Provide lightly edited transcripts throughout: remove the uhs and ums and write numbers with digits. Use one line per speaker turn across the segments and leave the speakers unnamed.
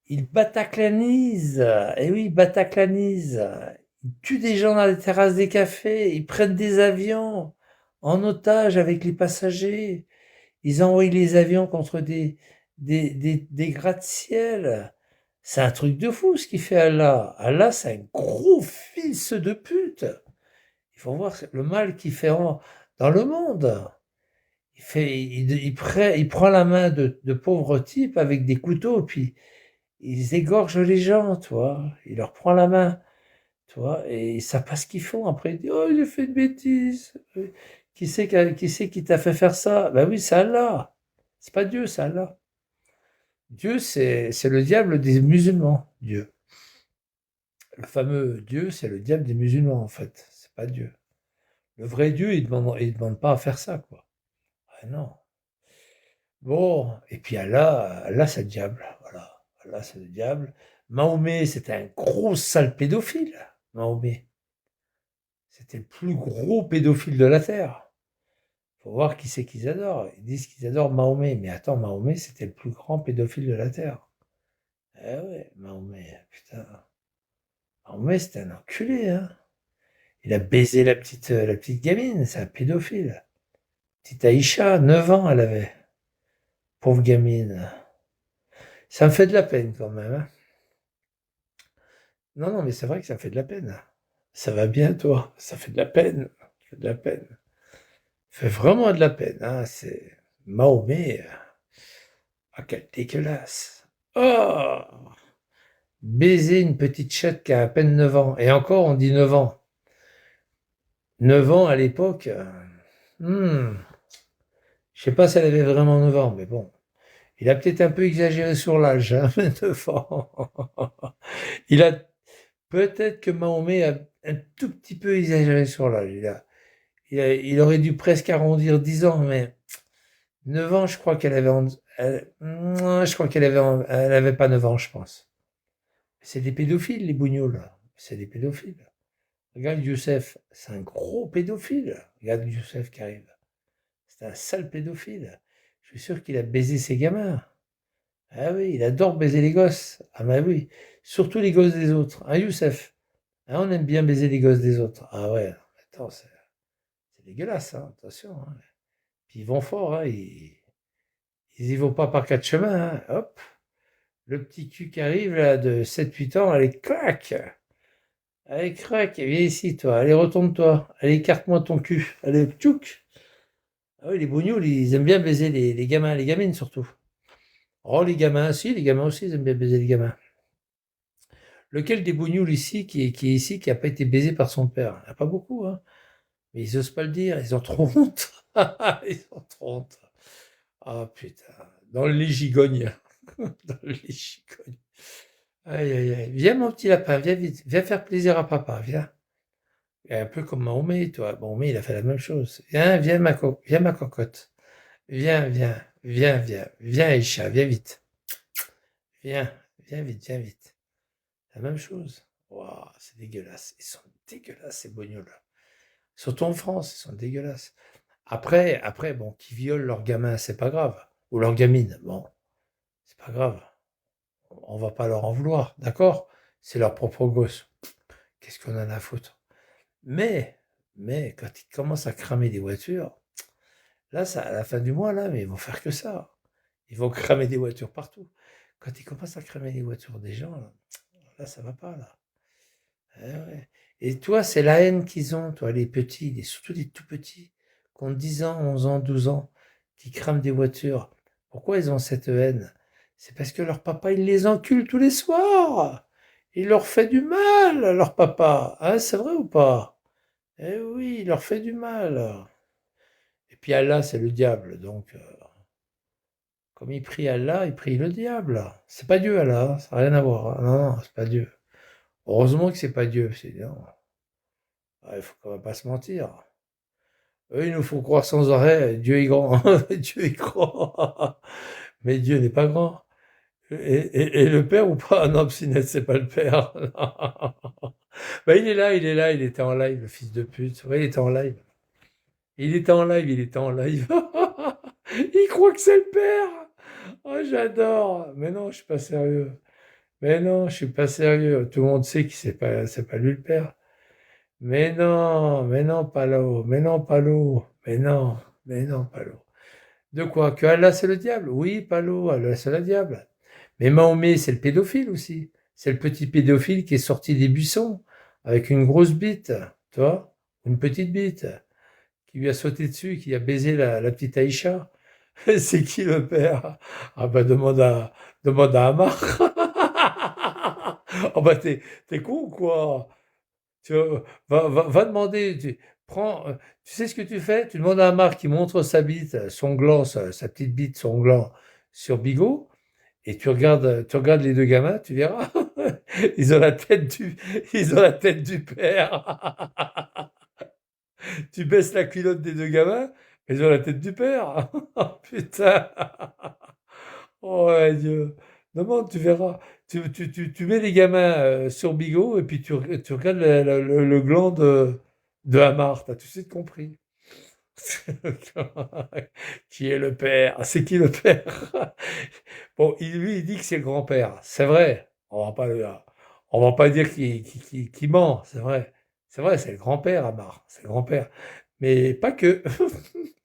Il bataclanise, et oui, il bataclanise. Ils tuent des gens dans les terrasses des cafés, ils prennent des avions en otage avec les passagers. Ils envoient les avions contre des gratte-ciel. C'est un truc de fou ce qu'il fait Allah. Allah, c'est un gros fils de pute. Il faut voir le mal qu'il fait dans le monde. Il prend la main de pauvres types avec des couteaux, puis ils égorgent les gens, tu vois. Il leur prend la main, tu vois, et ils savent pas ce qu'ils font. Après, ils disent, oh, j'ai fait une bêtise. Qui c'est qui t'a fait faire ça? Ben oui, c'est Allah. C'est pas Dieu, c'est Allah. Dieu, c'est le diable des musulmans, Dieu. Le fameux Dieu, c'est le diable des musulmans, en fait. C'est pas Dieu. Le vrai Dieu, il demande pas à faire ça, quoi. Ah non. Bon, et puis Allah, c'est le diable. Voilà. Allah, c'est le diable. Mahomet, c'était un gros sale pédophile. Mahomet. C'était le plus gros pédophile de la Terre. Faut voir qui c'est qu'ils adorent. Ils disent qu'ils adorent Mahomet. Mais attends, Mahomet, c'était le plus grand pédophile de la Terre. Eh ouais, Mahomet, putain. Mahomet, c'était un enculé, hein. Il a baisé la petite gamine, c'est un pédophile. Petite Aïcha, 9 ans, elle avait. Pauvre gamine. Ça me fait de la peine quand même, hein. Non, non, mais c'est vrai que ça fait de la peine. Ça va bien, toi? Ça fait de la peine. Ça fait de la peine. Ça fait vraiment de la peine, hein. C'est Mahomet. Ah, quel dégueulasse. Oh! Baiser une petite chatte qui a à peine 9 ans. Et encore, on dit 9 ans. 9 ans à l'époque. Hmm, je sais pas si elle avait vraiment 9 ans, mais bon. Il a peut-être un peu exagéré sur l'âge, hein, 9 ans. Il a peut-être que Mahomet a un tout petit peu exagéré sur l'âge. Il aurait dû presque arrondir 10 ans, mais 9 ans, je crois qu'elle avait, je crois elle avait pas 9 ans, je pense. C'est des pédophiles, les bougnoules. C'est des pédophiles. Regarde Youssef, c'est un gros pédophile. Regarde Youssef qui arrive. C'est un sale pédophile. Je suis sûr qu'il a baisé ses gamins. Ah oui, il adore baiser les gosses. Ah bah oui, surtout les gosses des autres. Hein, Youssef? Hein, on aime bien baiser les gosses des autres. Ah ouais, attends, c'est dégueulasse, hein, attention, hein. Puis ils vont fort, hein, ils y vont pas par quatre chemins, hein. Hop, le petit cul qui arrive là de 7-8 ans, allez, clac! Allez, crac, viens ici, toi. Allez, retourne-toi. Allez, écarte-moi ton cul. Allez, tchouk! Ah oui, les bougnoules, ils aiment bien baiser les gamins, les gamines surtout. Oh, les gamins, si, les gamins aussi, ils aiment bien baiser les gamins. Lequel des bougnoules ici, qui est ici, qui n'a pas été baisé par son père? Il n'y en a pas beaucoup, hein. Mais ils osent pas le dire, ils ont trop honte. Ils ont trop honte. Ah putain, dans le lit gigogne. Dans le lit gigogne. Aïe aïe aïe. Viens mon petit lapin, viens vite, viens faire plaisir à papa, viens. Et un peu comme Mahomet, toi. Mahomet, il a fait la même chose. Viens ma cocotte. Viens, viens, viens, viens, viens Aïcha, viens vite. Viens, viens vite, viens vite. La même chose. Waouh, c'est dégueulasse. Ils sont dégueulasses, ces bognons-là. Surtout en France, ils sont dégueulasses. Après, bon, qui violent leur gamin, c'est pas grave. Ou leur gamine, bon, c'est pas grave. On va pas leur en vouloir, d'accord? C'est leur propre gosse. Qu'est-ce qu'on en a à foutre? Mais, mais, quand ils commencent à cramer des voitures, là, ça, à la fin du mois, là, mais ils vont faire que ça. Ils vont cramer des voitures partout. Quand ils commencent à cramer les voitures des gens, là, ça va pas, là. Eh ouais. Et toi, c'est la haine qu'ils ont, toi, les petits, surtout les tout petits, qui ont 10 ans, 11 ans, 12 ans, qui crament des voitures. Pourquoi ils ont cette haine? C'est parce que leur papa, il les encule tous les soirs. Il leur fait du mal, leur papa. Hein, c'est vrai ou pas? Eh oui, il leur fait du mal. Et puis Allah, c'est le diable. Donc, comme il prie Allah, il prie le diable. C'est pas Dieu, Allah. Ça n'a rien à voir, hein. Non, non, c'est pas Dieu. Heureusement que c'est pas Dieu. Non. Ah, il faut quand même pas se mentir. Eux, ils nous font croire sans arrêt, Dieu est grand, Dieu est grand. Mais Dieu n'est pas grand. Et le Père ou pas? Non, Psynette, c'est pas le Père. Bah, il est là, il était en live, le fils de pute. Ouais, il était en live. Il était en live, il était en live. Il croit que c'est le Père. Oh, j'adore. Mais non, je suis pas sérieux. Mais non, je suis pas sérieux. Tout le monde sait que c'est pas lui le père. Mais non, Palo, mais non, Palo, mais non, Palo. De quoi? Que Allah c'est le diable? Oui, Palo, Allah c'est le diable. Mais Mahomet, c'est le pédophile aussi. C'est le petit pédophile qui est sorti des buissons avec une grosse bite, tu vois? Une petite bite, qui lui a sauté dessus, qui a baisé la petite Aïcha. C'est qui le père? Ah bah demande à Amar. Oh bah t'es con ou quoi? Tu va demander, tu sais ce que tu fais? Tu demandes à Amar qui montre sa bite, son gland, sa petite bite, son gland sur Bigot, et tu regardes les deux gamins, tu verras. Ils ont la tête ils ont la tête du père. Tu baisses la culotte des deux gamins, ils ont la tête du père. Oh putain. Oh ouais, Dieu. Demande, tu verras. Tu mets les gamins sur Bigot et puis tu regardes le gland de Hamar. T'as tout de suite compris. Qui est le père? C'est qui le père? Bon, lui, il dit que c'est le grand-père. C'est vrai. On va pas dire qu'il ment. C'est vrai. C'est vrai, c'est le grand-père, Amar. C'est le grand-père. Mais pas que.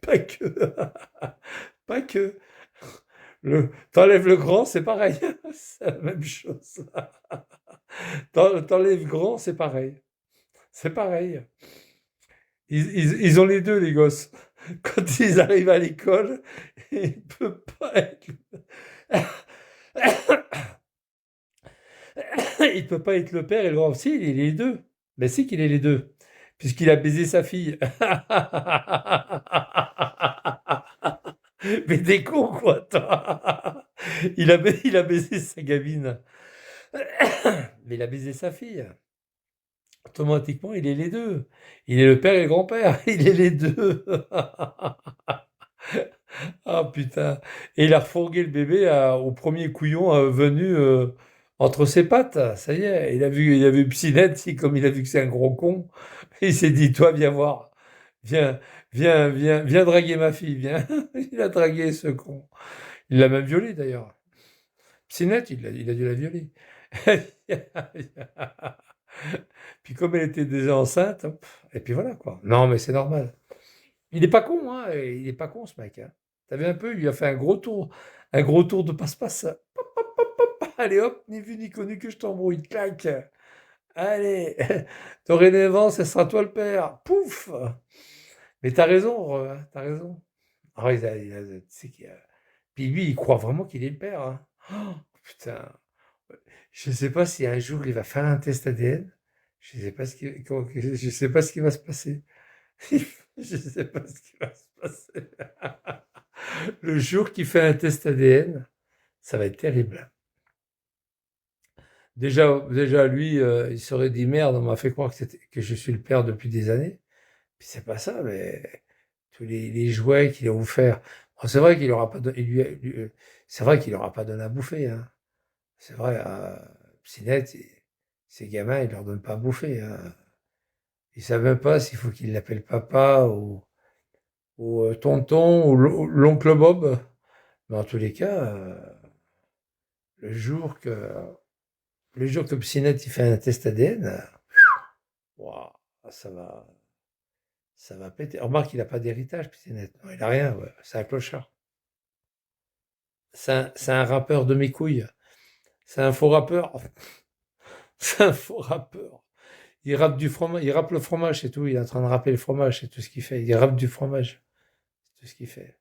Pas que. Pas que. T'enlèves le grand, c'est pareil. C'est la même chose. T'enlèves grand, c'est pareil. C'est pareil. Ils ont les deux, les gosses. Quand ils arrivent à l'école, il peut pas être, il peut pas être le père et le grand. Si, il est les deux. Mais si qu'il est les deux, puisqu'il a baisé sa fille. Mais t'es con, quoi, toi. Il a baisé sa gamine. Mais il a baisé sa fille. Automatiquement, il est les deux. Il est le père et le grand-père. Il est les deux. Ah putain. Et il a refourgué le bébé au premier couillon venu entre ses pattes. Ça y est, il a vu Psynette, comme il a vu que c'est un gros con, il s'est dit, toi, viens voir. Viens, viens draguer ma fille, viens. Il a dragué ce con. Il l'a même violée d'ailleurs. Psynette, il a dû la violer. Puis comme elle était déjà enceinte, hop, et puis voilà quoi. Non mais c'est normal. Il est pas con, hein, il est pas con ce mec, hein. Tu vu un peu, il lui a fait un gros tour de passe-passe. Pop, pop, pop, pop. Allez hop, ni vu ni connu que je t'embrouille, clac. Allez, dorénavant, ce sera toi le père. Pouf. Mais t'as raison, t'as raison. Ah, tu sais puis lui, il croit vraiment qu'il est le père, hein. Oh, putain. Je ne sais pas si un jour il va faire un test ADN. Je sais pas ce qui va se passer. Je sais pas ce qui va se passer. Le jour qu'il fait un test ADN, ça va être terrible. Déjà lui, il serait dit merde, on m'a fait croire que je suis le père depuis des années. Puis c'est pas ça, mais tous les jouets qu'il a offert. Bon, c'est vrai qu'il aura pas don- il c'est vrai qu'il aura pas donné à bouffer, hein. C'est vrai, Psynette, ces gamins, ils leur donnent pas à bouffer, hein. Ils savent même pas s'il faut qu'ils l'appellent papa ou tonton ou l'oncle Bob. Mais en tous les cas, le jour que le jour que Psynette il fait un test ADN, waouh, ça va péter. Remarque, il a pas d'héritage, Psynette. Non, il a rien, ouais. C'est un clochard. C'est un rappeur de mes couilles. C'est un faux rappeur. C'est un faux rappeur. Il rappe du fromage, il rappe le fromage, c'est tout. Il est en train de rapper le fromage, c'est tout ce qu'il fait. Il rappe du fromage, c'est tout ce qu'il fait.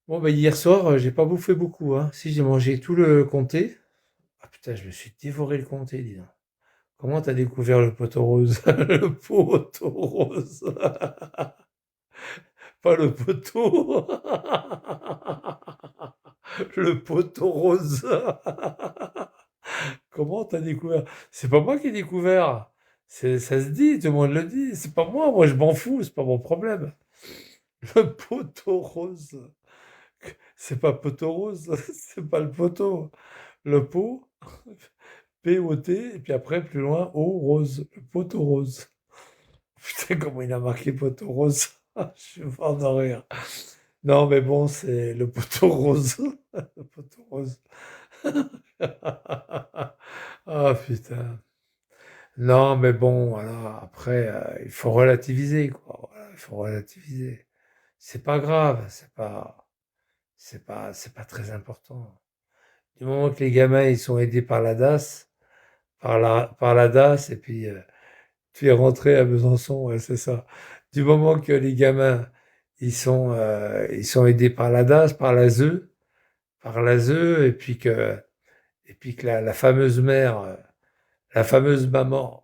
Bon, ben, hier soir, j'ai pas bouffé beaucoup, hein. Si, j'ai mangé tout le comté. Ah putain, je me suis dévoré le comté, dis donc. Comment t'as découvert le poteau rose? Le poteau rose. Pas le poteau. Le poteau rose. Comment t'as découvert? C'est pas moi qui ai découvert. Ça se dit, tout le monde le dit. C'est pas moi, moi je m'en fous, c'est pas mon problème. Le poteau rose. C'est pas poteau rose, c'est pas le poteau. Le pot, P-O-T, et puis après, plus loin, O rose. Le poteau rose. Putain, comment il a marqué poteau rose. Je suis mort de rire. Non, mais bon, c'est le poteau rose. Le poteau rose. Ah putain. Non, mais bon, voilà, après, il faut relativiser, quoi. Voilà, il faut relativiser. C'est pas grave, c'est pas très important. Du moment que les gamins, ils sont aidés par la DAS, par la DAS, et puis tu es rentré à Besançon, ouais, c'est ça. Du moment que les gamins, ils sont aidés par la DAS, par l'ASE, et puis que la fameuse mère, la fameuse maman,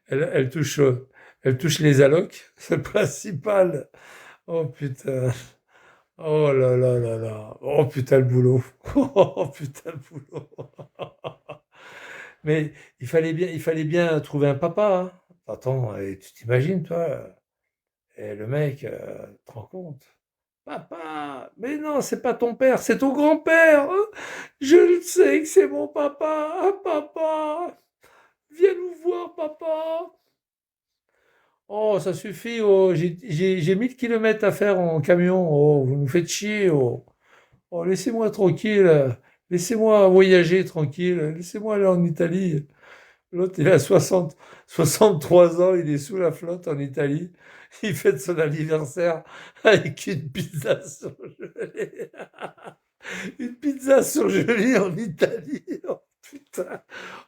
elle touche, elle touche les allocs, c'est le principal. Oh putain, oh là là là là, oh putain le boulot, oh putain le boulot. Mais il fallait bien trouver un papa, hein. Attends, et tu t'imagines, toi, et le mec, tu te rends compte? Papa, mais non, c'est pas ton père, c'est ton grand-père. Hein. Je le sais que c'est mon papa. Ah, papa, viens nous voir, papa. Oh, ça suffit. Oh, j'ai 1000 kilomètres à faire en camion. Oh, vous nous faites chier. Oh, oh laissez-moi tranquille. Laissez-moi voyager tranquille. Laissez-moi aller en Italie. L'autre, il a 63 ans, il est sous la flotte en Italie. Il fête son anniversaire avec une pizza surgelée. Une pizza surgelée en Italie. Oh putain.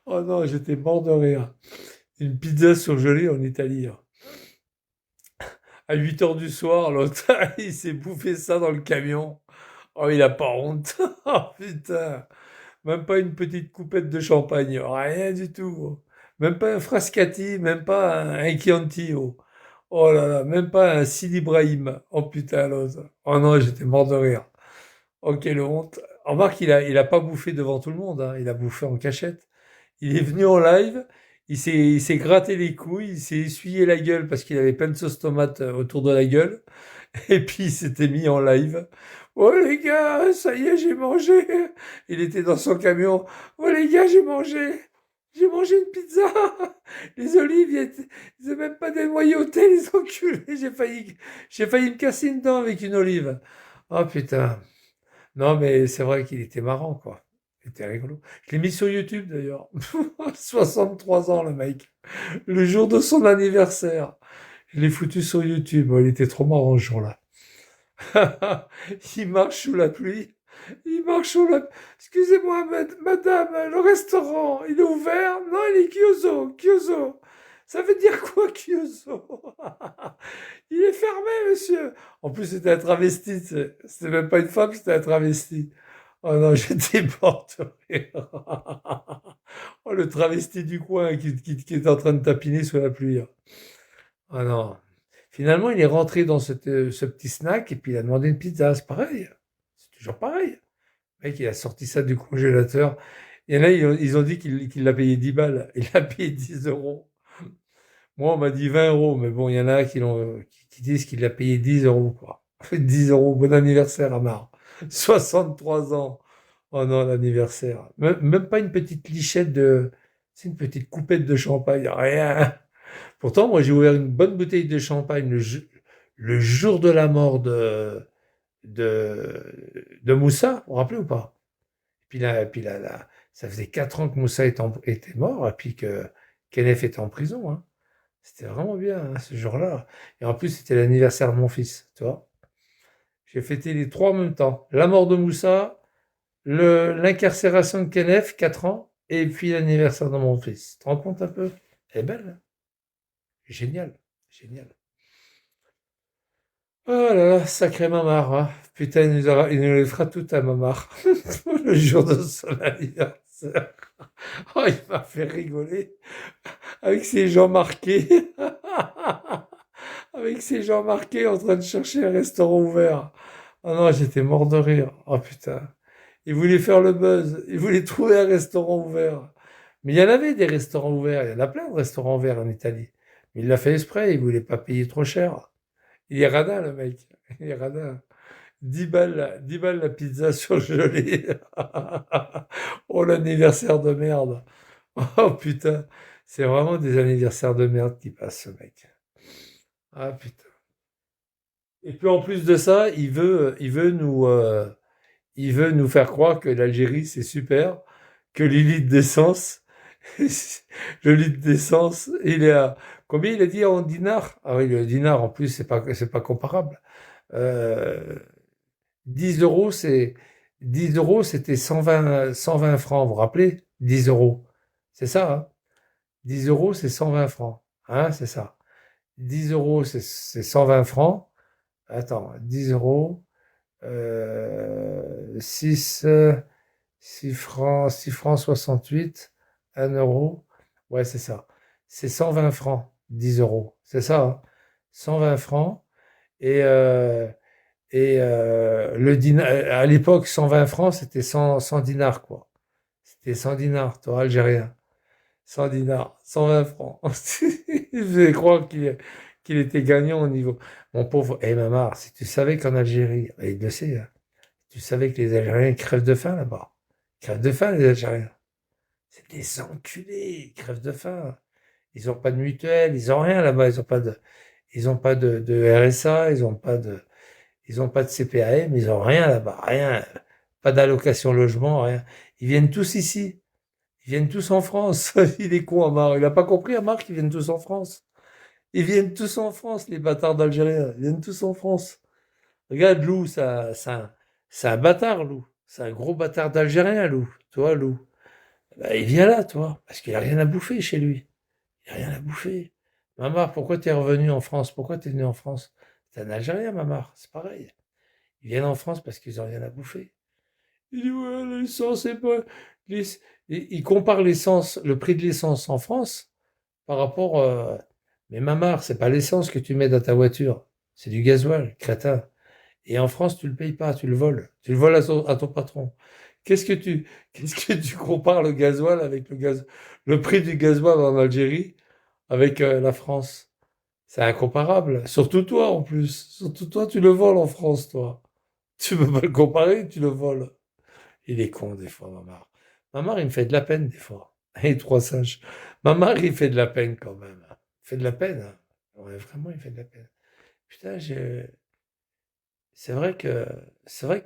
Oh non, j'étais mort de rire. Une pizza surgelée en Italie. À 8 heures du soir, l'autre, il s'est bouffé ça dans le camion. Oh, il a pas honte. Oh putain. Même pas une petite coupette de champagne. Rien du tout. Même pas un Frascati, même pas un Chianti. Oh. Oh là là, même pas un Sidi Ibrahim. Oh putain, l'autre. Oh non, j'étais mort de rire. Oh, quelle honte. Remarque, il a pas bouffé devant tout le monde, hein. Il a bouffé en cachette. Il est venu en live, il s'est gratté les couilles, il s'est essuyé la gueule parce qu'il avait plein de sauce tomate autour de la gueule. Et puis il s'était mis en live. Oh les gars, ça y est, j'ai mangé. Il était dans son camion. Oh les gars, j'ai mangé. J'ai mangé une pizza. Les olives, ils n'étaient même pas dénoyautés, les enculés. J'ai failli me casser une dent avec une olive. Oh putain. Non, mais c'est vrai qu'il était marrant, quoi. Il était rigolo. Je l'ai mis sur YouTube, d'ailleurs. 63 ans, le mec. Le jour de son anniversaire. Je l'ai foutu sur YouTube. Oh, il était trop marrant, ce jour-là. Il marche sous la pluie. Il marche sous la... Excusez-moi, madame, le restaurant, il est ouvert? Non, il est Kyozo. Kyozo. Ça veut dire quoi, Kyozo? Il est fermé, monsieur. En plus, c'était un travesti. C'était même pas une femme, c'était un travesti. Oh non, j'étais mort de rire. Oh, le travesti du coin qui est en train de tapiner sous la pluie. Oh non. Finalement, il est rentré dans ce petit snack et puis il a demandé une pizza. C'est pareil. C'est toujours pareil. Le mec, il a sorti ça du congélateur. Il y en a, ils ont dit qu'il l'a payé 10 balles. Il a payé 10 euros. Moi, on m'a dit 20 euros. Mais bon, il y en a qui disent qu'il a payé 10 euros, quoi. 10 euros. Bon anniversaire, Amar. 63 ans. Oh non, l'anniversaire. Même pas une petite lichette de... C'est une petite coupette de champagne. Rien. Pourtant, moi, j'ai ouvert une bonne bouteille de champagne le jour de la mort de Moussa, vous vous rappelez ou pas? Et puis là, ça faisait 4 ans que Moussa était mort, et puis que Kenneth était en prison. Hein. C'était vraiment bien, hein, ce jour-là. Et en plus, c'était l'anniversaire de mon fils, tu vois. J'ai fêté les trois en même temps. La mort de Moussa, l'incarcération de Kenneth, 4 ans, et puis l'anniversaire de mon fils. Tu te rends compte un peu? Elle est belle, hein. Génial, génial. Oh là là, sacré mamar, hein. Putain, il nous les fera tout à mamar. Le jour de son anniversaire. Oh, il m'a fait rigoler. Avec ses gens marqués. Avec ses gens marqués en train de chercher un restaurant ouvert. Oh non, j'étais mort de rire. Oh putain. Il voulait faire le buzz. Il voulait trouver un restaurant ouvert. Mais il y en avait des restaurants ouverts. Il y en a plein de restaurants ouverts en Italie. Mais il l'a fait exprès. Il voulait pas payer trop cher. Il est radin, le mec. Il est radin. 10 balles, 10 balles la pizza surgelée. Oh, l'anniversaire de merde. Oh putain. C'est vraiment des anniversaires de merde qui passent, ce mec. Ah putain. Et puis en plus de ça, il veut il veut nous faire croire que l'Algérie, c'est super, que le litre d'essence, le litre d'essence, il est à... Combien il a dit en dinars? Ah oui, le dinar, en plus, c'est pas comparable. Euh, 10 euros, 10 euros, c'était 120 francs, vous vous rappelez? 10 euros. C'est ça, hein? 10 euros, c'est 120 francs. Hein, c'est ça. 10 euros, c'est 120 francs. Attends, 10 euros, 6, 6 francs, 6 francs 68, 1 euro. Ouais, c'est ça. C'est 120 francs, 10 euros. C'est ça, hein? 120 francs. Et, à l'époque, 120 francs, c'était 100 dinars, quoi. C'était 100 dinars, toi, algérien. 100 dinars, 120 francs. Je vais croire qu'il était gagnant au niveau. Mon pauvre, Mamar, si tu savais qu'en Algérie, et il le sait, hein, tu savais que les Algériens crèvent de faim là-bas. Ils crèvent de faim, les Algériens. C'est des enculés, ils crèvent de faim. Ils ont pas de mutuelle, ils ont rien là-bas, ils ont pas de RSA, ils ont pas de CPAM, ils ont rien là-bas, rien. Pas d'allocation logement, rien. Ils viennent tous ici. Ils viennent tous en France. Il est con, Amar. Il a pas compris, Amar, qu'ils viennent tous en France. Ils viennent tous en France, les bâtards d'Algériens. Ils viennent tous en France. Regarde, Lou, c'est un bâtard, Lou. C'est un gros bâtard d'Algérien, Lou. Toi, Lou. Bah, il vient là, toi, parce qu'il a rien à bouffer chez lui. Il a rien à bouffer. Mamar, pourquoi t'es revenu en France? Pourquoi t'es venu en France? C'est un Algérien, Mamar. C'est pareil. Ils viennent en France parce qu'ils ont rien à bouffer. Il dit, ouais, l'essence, c'est pas... l'ess- il compare l'essence, le prix de l'essence en France par rapport... Mais Mamar, c'est pas l'essence que tu mets dans ta voiture. C'est du gasoil, crétin. Et en France, tu le payes pas, tu le voles. Tu le voles à ton patron. Qu'est-ce que tu compares le gasoil avec le prix du gasoil en Algérie avec la France? C'est incomparable. Surtout toi, en plus. Surtout toi, tu le voles en France, toi. Tu peux pas le comparer, tu le voles. Il est con, des fois, Mamar. Mamar, il me fait de la peine, des fois. Et trois singes. Mamar, il fait de la peine, quand même. Il fait de la peine, hein. Ouais, vraiment, il fait de la peine. Putain, c'est vrai que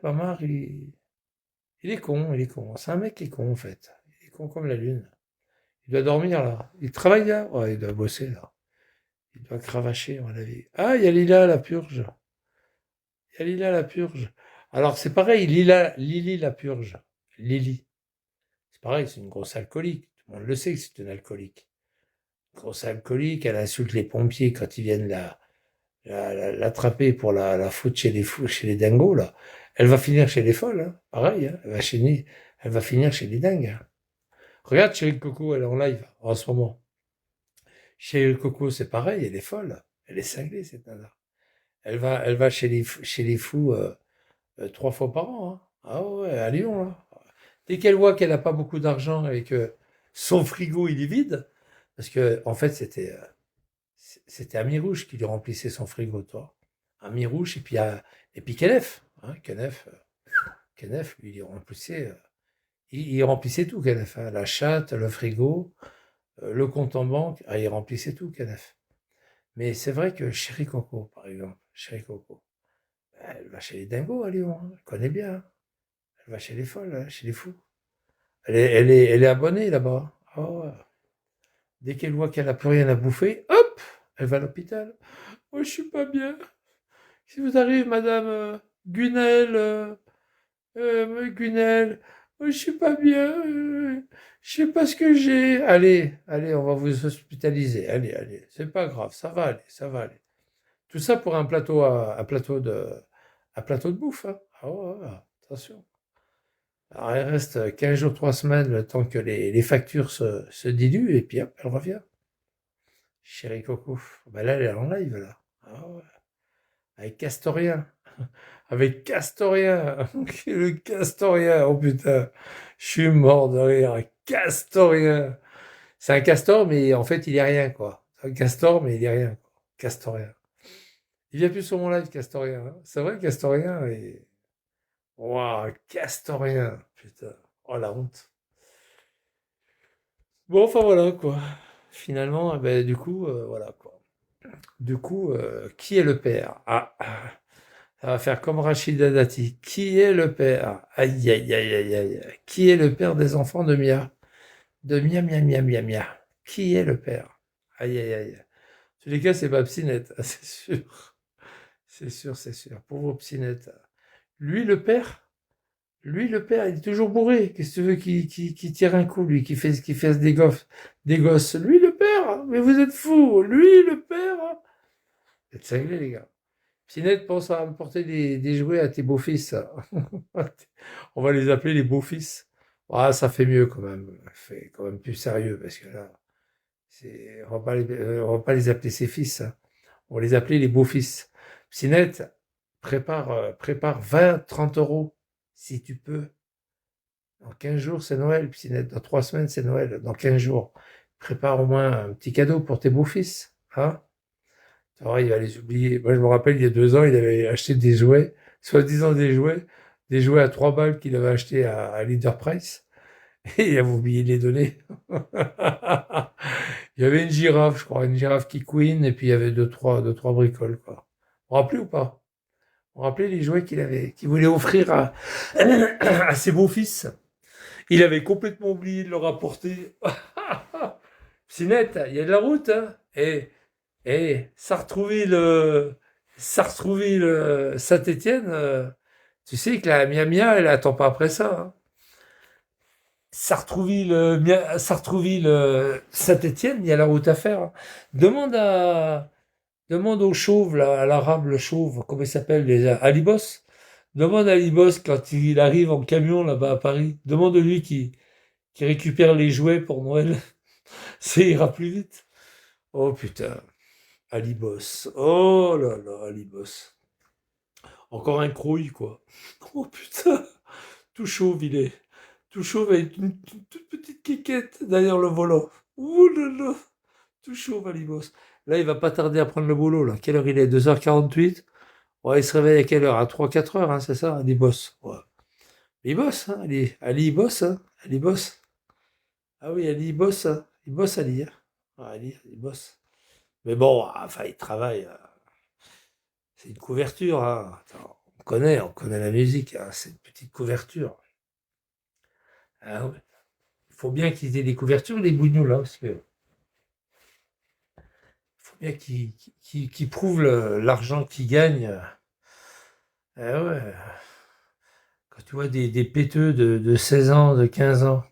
Mamar, il est con, il est con. C'est un mec qui est con, en fait. Il est con comme la lune. Il doit dormir, là. Il travaille, là. Ouais, il doit bosser, là. Il doit cravacher, à mon avis. Ah, il y a Lila, la purge. Il y a Lila, la purge. Alors, c'est pareil, Lily, la purge. Lily. C'est pareil, c'est une grosse alcoolique. Tout le monde le sait que c'est une alcoolique. Une grosse alcoolique, elle insulte les pompiers quand ils viennent l'attraper pour la foutre chez les fous, chez les dingos, là. Elle va finir chez les folles, hein. Pareil, hein. Elle va finir chez les dingues, hein. Regarde Chérie Coco, elle est en live en ce moment. Chérie Coco, c'est pareil, elle est folle. Elle est cinglée, cette nana. Elle va chez les fous 3 fois par an, hein. Ah ouais, à Lyon, là. Dès qu'elle voit qu'elle n'a pas beaucoup d'argent et que son frigo il est vide, parce que en fait c'était Ami Rouge qui lui remplissait son frigo, toi. Ami Rouge et puis Kenef, hein, Kenef lui il remplissait, il remplissait tout Kenef, hein, la chatte, le frigo, le compte en banque, ah, il remplissait tout Kenef. Mais c'est vrai que Chéri Coco, par exemple, Chéri Coco, elle va chez les dingos à Lyon, hein, elle connaît bien, hein. Elle va chez les folles, hein, chez les fous. Elle est abonnée là-bas. Ah ouais. Dès qu'elle voit qu'elle n'a plus rien à bouffer, hop, elle va à l'hôpital. Moi, je suis pas bien. Si vous arrivez, madame Gunel, Gunel, moi, je suis pas bien. Je sais pas ce que j'ai. Allez, allez, on va vous hospitaliser. Allez, allez, c'est pas grave, ça va aller, ça va aller. Tout ça pour un plateau de bouffe, hein. Ah ouais, ouais, attention. Alors, il reste 15 jours, 3 semaines, le temps que les factures se diluent, et puis hop, elle revient. Chérie Coco. Bah là, elle est en live, là. Ah ouais. Avec Castorien. Avec Castorien. Le Castorien. Oh putain. Je suis mort de rire. Castorien. C'est un castor, mais en fait, il est rien, quoi. C'est un castor, mais il est rien, quoi. Castorien. Il vient plus sur mon live, Castorien, hein. C'est vrai, Castorien. Et... Waouh, Castorien. Putain. Oh, la honte. Bon, enfin, voilà, quoi. Finalement, du coup, voilà, quoi. Du coup, qui est le père? Ah, Ça va faire comme Rachida Dati. Qui est le père? Aïe, aïe, aïe, aïe, aïe. Qui est le père des enfants de Mia? De Mia, Mia, Mia, Mia, Mia. Qui est le père? Aïe, aïe, aïe. En tous les cas, c'est pas Psynette, c'est sûr. C'est sûr, c'est sûr. Pauvre Psynette. Lui, le père, il est toujours bourré. Qu'est-ce que tu veux qu'il tire un coup, lui, qui fasse des gosses. Lui, le père, mais vous êtes fous. Lui, le père. Vous êtes cinglés, les gars. Pinette pense à apporter des jouets à tes beaux-fils. On va les appeler les beaux-fils. Ah, ça fait mieux quand même. Ça fait quand même plus sérieux parce que là, on va pas les appeler ses fils. Hein. On va les appeler les beaux-fils. Pinette, prépare 20, 30 euros si tu peux. Dans 15 jours, c'est Noël. Pinette, dans 3 semaines, c'est Noël. Dans 15 jours, prépare au moins un petit cadeau pour tes beaux-fils. Hein. Il va les oublier. Moi, je me rappelle, il y a 2 ans, il avait acheté des jouets, soi-disant des jouets à 3 balles qu'il avait acheté à Leader Price. Et il avait oublié de les donner. Il y avait une girafe, je crois, une girafe qui couine, et puis il y avait deux, trois bricoles, quoi. Vous vous rappelez ou pas? Vous vous rappelez les jouets qu'il voulait offrir à ses beaux-fils? Il avait complètement oublié de leur apporter. C'est net, il y a de la route, hein. Et Sartrouville, Saint-Étienne, tu sais que la Mia Mia, elle attend pas après ça. Hein. Sartrouville, Saint-Étienne, il y a la route à faire. Hein. Demande à, demande au chauve, là, à l'arabe, le chauve, comment il s'appelle, à Libos. Demande à Libos quand il arrive en camion là-bas à Paris. Demande-lui qui récupère les jouets pour Noël. Ça ira plus vite. Oh putain. Alibos. Oh là là, Alibos. Encore un crouille, quoi. Oh putain. Tout chauve, il est. Tout chauve avec une toute petite quiquette derrière le volant. Ouh là là. Tout chauve, Alibos. Là, il va pas tarder à prendre le boulot, là. Quelle heure il est? 2h48. Ouais, il se réveille à quelle heure? À 3-4 heures, hein, c'est ça? Alibos. Ouais. Il bosse, hein, Ali, il bosse, hein. Ali bosse. Ah oui, Ali, il bosse, hein. Il bosse, Ali. Hein. Ouais, Ali, il bosse. Mais bon, enfin, il travaille. C'est une couverture, hein. Attends, on connaît la musique, hein. C'est une petite couverture. Ah ouais. Il faut bien qu'ils aient des couvertures, les bougnous, là, parce que il faut bien qu'ils prouvent l'argent qu'ils gagnent. Ah ouais. Quand tu vois des péteux de 16 ans, de 15 ans,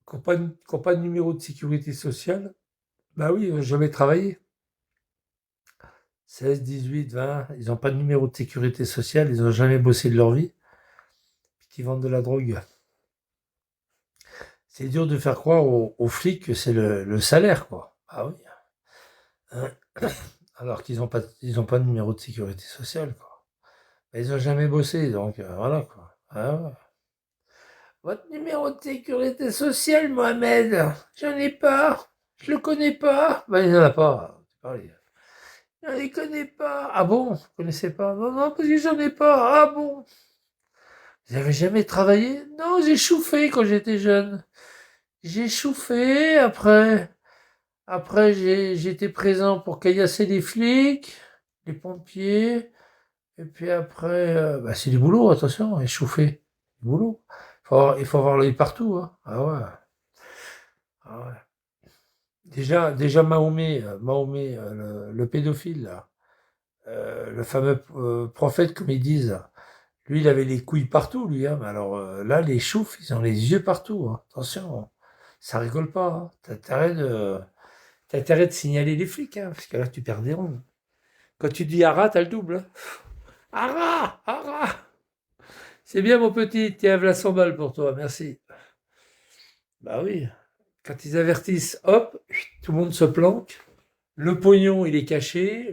qui n'ont pas de numéro de sécurité sociale, bah oui, ils n'ont jamais travaillé. 16, 18, 20, ils n'ont pas de numéro de sécurité sociale, ils n'ont jamais bossé de leur vie, puis qui vendent de la drogue. C'est dur de faire croire aux flics que c'est le salaire, quoi. Ah oui. Hein. Alors qu'ils ont pas de numéro de sécurité sociale, quoi. Mais ils ont jamais bossé, donc voilà, quoi. Ah ouais. Votre numéro de sécurité sociale, Mohamed? J'en ai pas. Je le connais pas. Ben, il n'en a pas. Je ne les connais pas. Ah bon? Vous connaissez pas? Non, non, parce que j'en ai pas. Ah bon? Vous avez jamais travaillé? Non, j'ai chauffé quand j'étais jeune. J'ai chauffé, après j'étais présent pour caillasser les flics, les pompiers, et puis après, bah, c'est du boulot, attention, échauffer, du boulot. Il faut avoir l'œil partout, hein. Ah ouais, ah ouais. Déjà Mahomet, le pédophile, là, le fameux prophète, comme ils disent, lui, il avait les couilles partout, lui, hein. Mais alors là, les choufs, ils ont les yeux partout, hein. Attention, hein. Ça rigole pas, hein. T'as intérêt de signaler les flics, hein, parce que là, tu perds des ronds. Quand tu dis Ara, t'as le double. Hein. Ara! Ara! C'est bien, mon petit. Tiens, voilà 100 balles pour toi, merci. Bah oui. Quand ils avertissent, hop, tout le monde se planque. Le pognon, il est caché.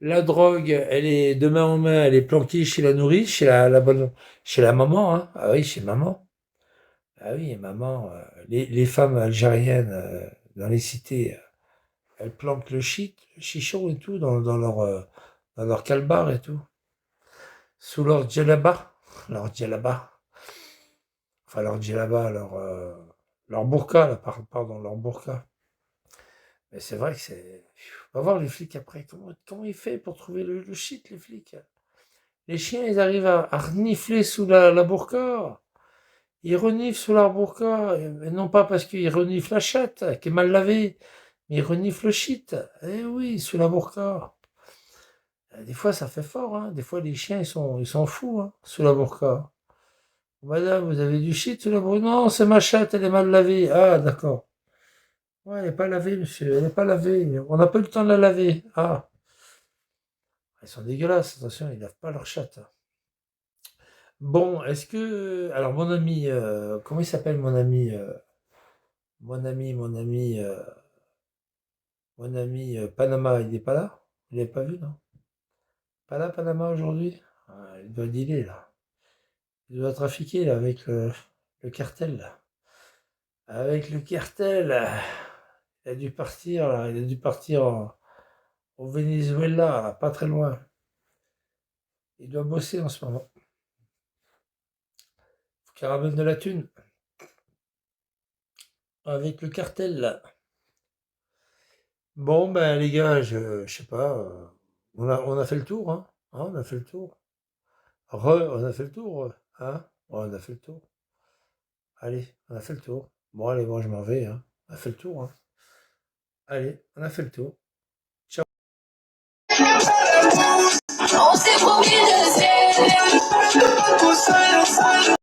La drogue, elle est de main en main, elle est planquée chez la nourrice, chez la maman. Hein. Ah oui, chez maman. Ah oui, maman. Les femmes algériennes dans les cités. Elles planquent le chichon et tout dans leur calbar et tout. Sous leur djellaba, enfin leur djellaba, leur burqa, là, pardon, leur burqa. Mais c'est vrai que c'est... On va voir les flics après. Comment ils font pour trouver le shit, les flics? Les chiens, ils arrivent à renifler sous la burqa. Ils reniflent sous la burqa. Et non pas parce qu'ils reniflent la chatte, qui est mal lavée, mais ils reniflent le shit. Eh oui, sous la burqa. Des fois, ça fait fort, hein. Des fois, les chiens, ils sont fous, hein, sous la burqa. Madame, vous avez du shit sous la burqa? Non, c'est ma chatte, elle est mal lavée. Ah, d'accord. Ouais, elle n'est pas lavée, monsieur. Elle n'est pas lavée. On n'a pas eu le temps de la laver. Ah, ils sont dégueulasses. Attention, ils lavent pas leur chatte, hein. Bon, est-ce que... Alors, mon ami... comment il s'appelle, mon ami mon ami Panama, il n'est pas là? Il n'est pas vu, non? Pas là, Panama, aujourd'hui? Ah, il doit dealer, là. Il doit trafiquer, là, avec le cartel, là. Avec le cartel, là. Il a dû partir, là. Il a dû partir au Venezuela, là, pas très loin. Il doit bosser en ce moment. Faut qu'il ramène de la thune. Avec le cartel, là. Bon, ben, les gars, je sais pas. On a fait le tour, hein? Hein, on a fait le tour. On a fait le tour, hein? Ouais, on a fait le tour. Allez, on a fait le tour. Bon, allez, moi, je m'en vais, hein. On a fait le tour, hein. Allez, on a fait le tour. Ciao. On s'est promis de se